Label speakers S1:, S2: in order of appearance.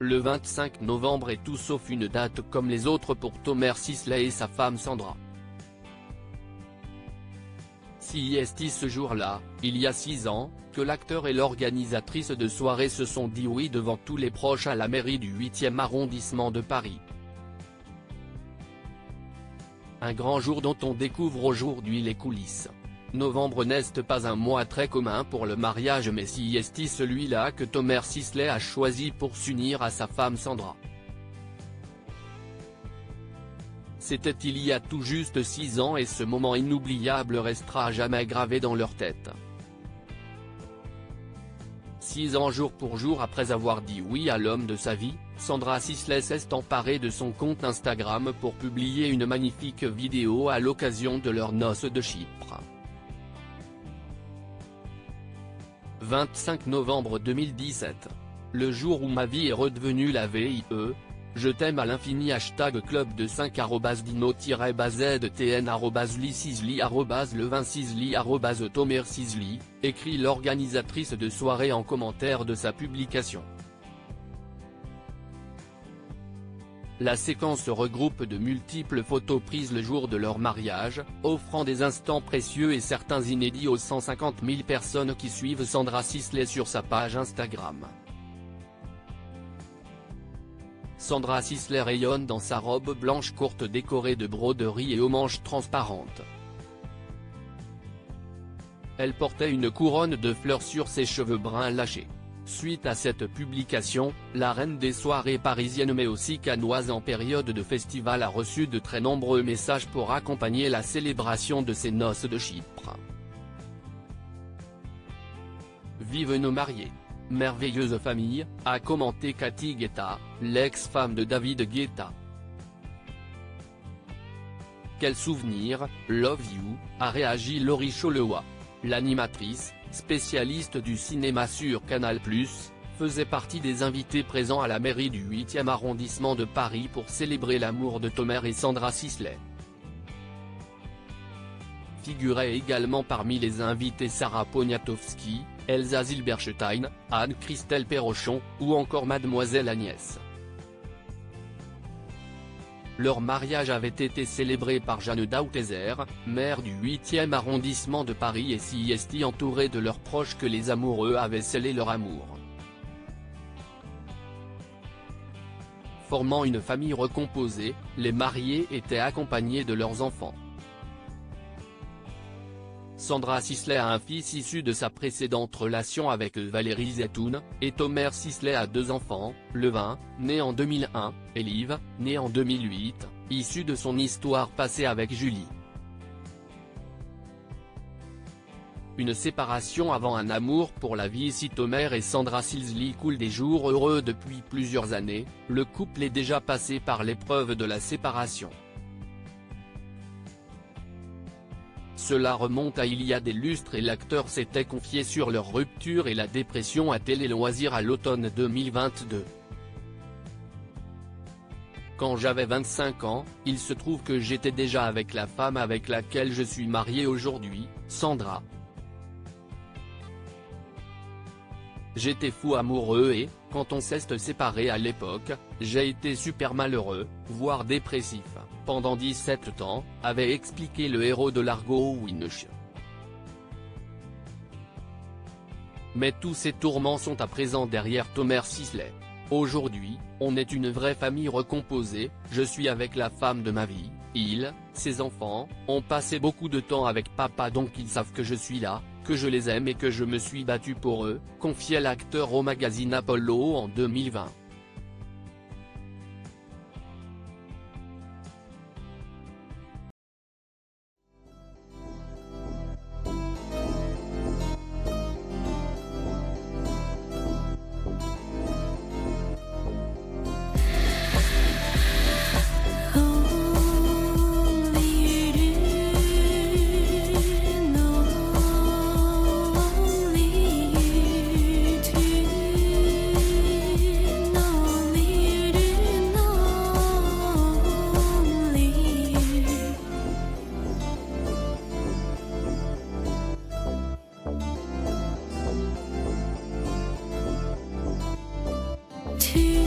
S1: Le 25 novembre est tout sauf une date comme les autres pour Thomas Sisley et sa femme Sandra. C'est ce jour-là, il y a 6 ans, que l'acteur et l'organisatrice de soirée se sont dit oui devant tous les proches à la mairie du 8e arrondissement de Paris. Un grand jour dont on découvre aujourd'hui les coulisses. Novembre n'est pas un mois très commun pour le mariage, mais c'est celui-là que Thomas Sisley a choisi pour s'unir à sa femme Sandra. C'était il y a tout juste 6 ans et ce moment inoubliable restera à jamais gravé dans leur tête. 6 ans jour pour jour après avoir dit oui à l'homme de sa vie, Sandra Sisley s'est emparée de son compte Instagram pour publier une magnifique vidéo à l'occasion de leurs noces de Chypre. 25 novembre 2017. Le jour où ma vie est redevenue la vie. Je t'aime à l'infini #club de 5 @dino-baztn @lisisli @le26li @tomersisli, écrit l'organisatrice de soirée en commentaire de sa publication. La séquence regroupe de multiples photos prises le jour de leur mariage, offrant des instants précieux et certains inédits aux 150 000 personnes qui suivent Sandra Sisley sur sa page Instagram. Sandra Sisley rayonne dans sa robe blanche courte décorée de broderies et aux manches transparentes. Elle portait une couronne de fleurs sur ses cheveux bruns lâchés. Suite à cette publication, la reine des soirées parisiennes mais aussi cannoise en période de festival a reçu de très nombreux messages pour accompagner la célébration de ses noces de Chypre. Vive nos mariés. Merveilleuse famille, a commenté Cathy Guetta, l'ex-femme de David Guetta. Quel souvenir, love you, a réagi Laurie Cholewa. L'animatrice, spécialiste du cinéma sur Canal+, faisait partie des invités présents à la mairie du 8e arrondissement de Paris pour célébrer l'amour de Thomas et Sandra Sisley. Figuraient également parmi les invités Sarah Poniatowski, Elsa Zilberstein, Anne-Christelle Perrochon, ou encore Mademoiselle Agnès. Leur mariage avait été célébré par Jeanne Dauthézer, maire du 8e arrondissement de Paris et c'est entouré de leurs proches que les amoureux avaient scellé leur amour. Formant une famille recomposée, les mariés étaient accompagnés de leurs enfants. Sandra Sisley a un fils issu de sa précédente relation avec Valérie Zetoun, et Thomas Sisley a 2 enfants, Levin, né en 2001, et Liv, né en 2008, issu de son histoire passée avec Julie. Une séparation avant un amour pour la vie. Si Thomas et Sandra Sisley coulent des jours heureux depuis plusieurs années, le couple est déjà passé par l'épreuve de la séparation. Cela remonte à il y a des lustres et l'acteur s'était confié sur leur rupture et la dépression à Télé Loisirs à l'automne 2022. Quand j'avais 25 ans, il se trouve que j'étais déjà avec la femme avec laquelle je suis marié aujourd'hui, Sandra. J'étais fou amoureux et, quand on s'est séparé à l'époque, j'ai été super malheureux, voire dépressif, pendant 17 ans, avait expliqué le héros de l'argot Winch. Mais tous ces tourments sont à présent derrière Thomas Sisley. Aujourd'hui, on est une vraie famille recomposée, je suis avec la femme de ma vie, ses enfants, ont passé beaucoup de temps avec papa donc ils savent que je suis là, que je les aime et que je me suis battu pour eux, confiait l'acteur au magazine Apollo en 2020.
S2: To